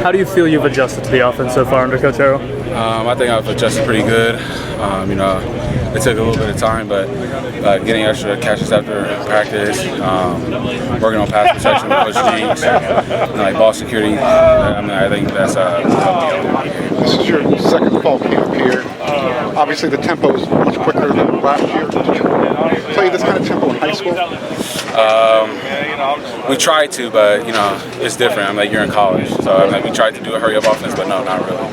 How do you feel you've adjusted to the offense so far under Coach Harrell? I think I've adjusted pretty good. It took a little bit of time, but getting extra catches after practice, working on pass protection with Coach James, like ball security. I think that's helped me out. This is your second fall camp here. Obviously, the tempo is much quicker than last year. Did you play this kind of tempo in high school? We tried to, but it's different. You're in college, so we tried to do a hurry-up offense, but no, not really.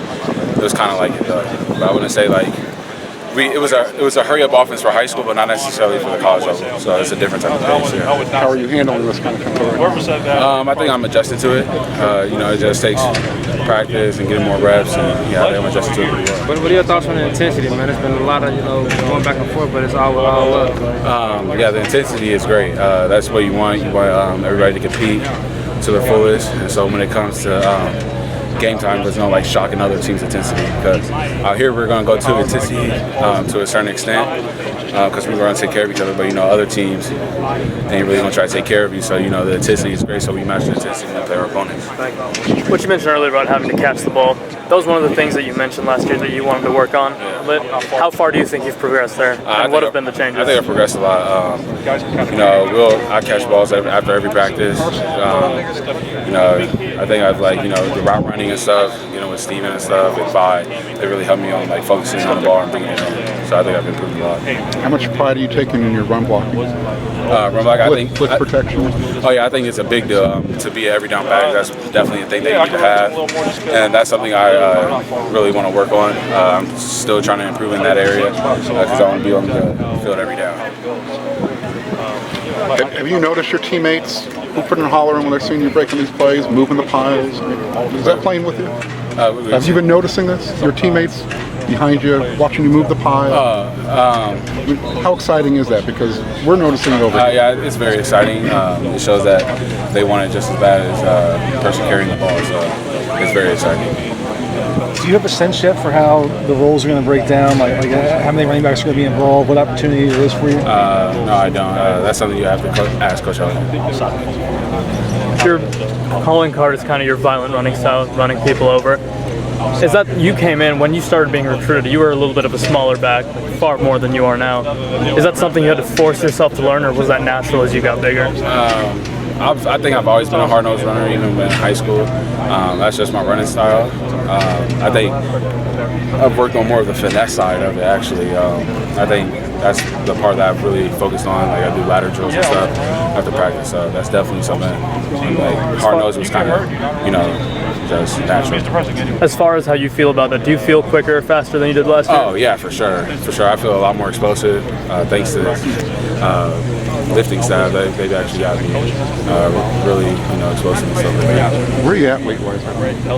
It was kind of like it, though. But I wouldn't say it was a hurry-up offense for high school, but not necessarily for the college level. So it's a different type of pace. Yeah. How are you handling this kind of tempo right now? I think I'm adjusting to it. It just takes practice and getting more reps, and I think I'm adjusting to it pretty well. What are your thoughts on the intensity, man? It's been a lot of going back and forth, but it's all up. The intensity is great. That's what you want. You want everybody to compete to their fullest, and so when it comes to game time, there's no shocking other teams' intensity, because out here we're going to go to intensity to a certain extent because we're going to take care of each other, but other teams, they ain't really going to try to take care of you, so the intensity is great, so we match the intensity with our opponents. What you mentioned earlier about having to catch the ball, that was one of the things that you mentioned last year that you wanted to work on a bit. How far do you think you've progressed there, and what have been the changes? I think I've progressed a lot. I catch balls after every practice. I think I've the route running and stuff, with Steven and stuff, and Vi, they really helped me on focusing on the ball and bringing it in. So I think I've improved a lot. How much pride are you taking in your run blocking? Run block, I think blitz protection. I think it's a big deal to be an every down back. That's definitely a thing that you need to have, and that's something I really want to work on. I'm still trying to improve in that area because I want to be on the field every down. Have you noticed your teammates hooping and hollering when they're seeing you breaking these plays, moving the piles? Is that playing with you? Have you been noticing this? Your teammates behind you, watching you move the pile? How exciting is that? Because we're noticing it over here. Yeah, it's very exciting. It shows that they want it just as bad as the person carrying the ball, so it's very exciting. Do you have a sense yet for how the roles are going to break down? Like how many running backs are going to be involved? What opportunity it is for you? No, I don't. That's something you have to ask Coach Allen. Your calling card is kind of your violent running style, running people over. Is that you came in when you started being recruited? You were a little bit of a smaller back, far more than you are now. Is that something you had to force yourself to learn, or was that natural as you got bigger? I think I've always been a hard-nosed runner, even in high school. That's just my running style. I think I've worked on more of the finesse side of it, actually. I think that's the part that I've really focused on. I do ladder drills and stuff after practice, so that's definitely something. Hard-nosed was kind of, just natural. As far as how you feel about that, do you feel quicker or faster than you did last year? Oh, yeah, for sure. For sure. I feel a lot more explosive thanks to lifting staff. They've actually got me really, explosive and stuff like that. Where are you at weight-wise?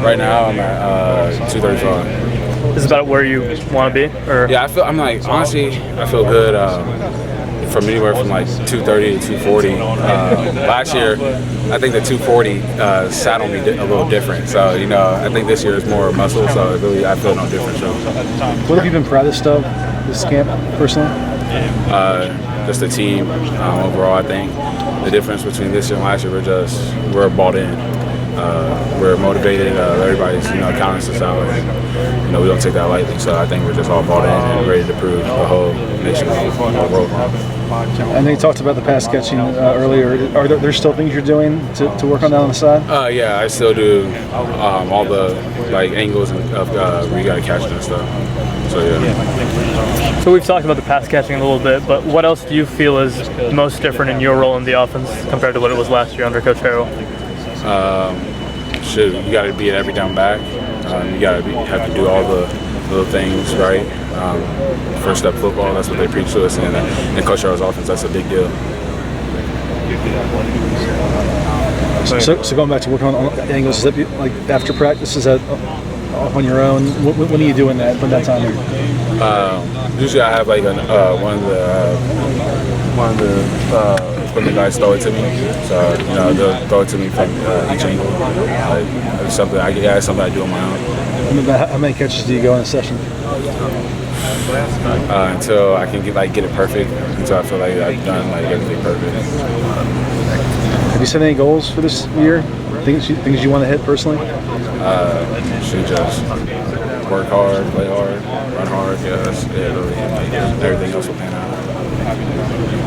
Right now, I'm at 235. Is about where you want to be? Or? Yeah, honestly, I feel good from anywhere from 230 to 240. Last year, I think the 240 sat on me a little different. So, I think this year is more muscle, so really I feel no difference. What have you been proudest of this camp, personally? Just the team overall. I think the difference between this year and last year, we're bought in. We're motivated. Everybody's counting us out, and we don't take that lightly. So I think we're just all bought in and ready to prove the whole nation, the whole world. I know you talked about the pass catching earlier. Are there still things you're doing to work on that on the side? Yeah, I still do all the angles of where you got to catch it and stuff. So yeah. So we've talked about the pass catching a little bit, but what else do you feel is most different in your role in the offense compared to what it was last year under Coach Harrell? You got to be an every down back. You got to have to do all the little things right. First step football, that's what they preach to us, and in Coach Harrell's offense, that's a big deal. So going back to working on angles, is that after practice? Is that on your own? When are you doing that? When that time? Usually I have one of the equipment guys throw it to me, so they'll throw it to me from each angle. It's something I do on my own. How many catches do you go in a session? Until I can get it perfect. Until I feel like I've done everything perfect. you set any goals for this year? Things you want to hit personally? Should just work hard, play hard, run hard. Yeah, that's it. Really, everything else will pan out.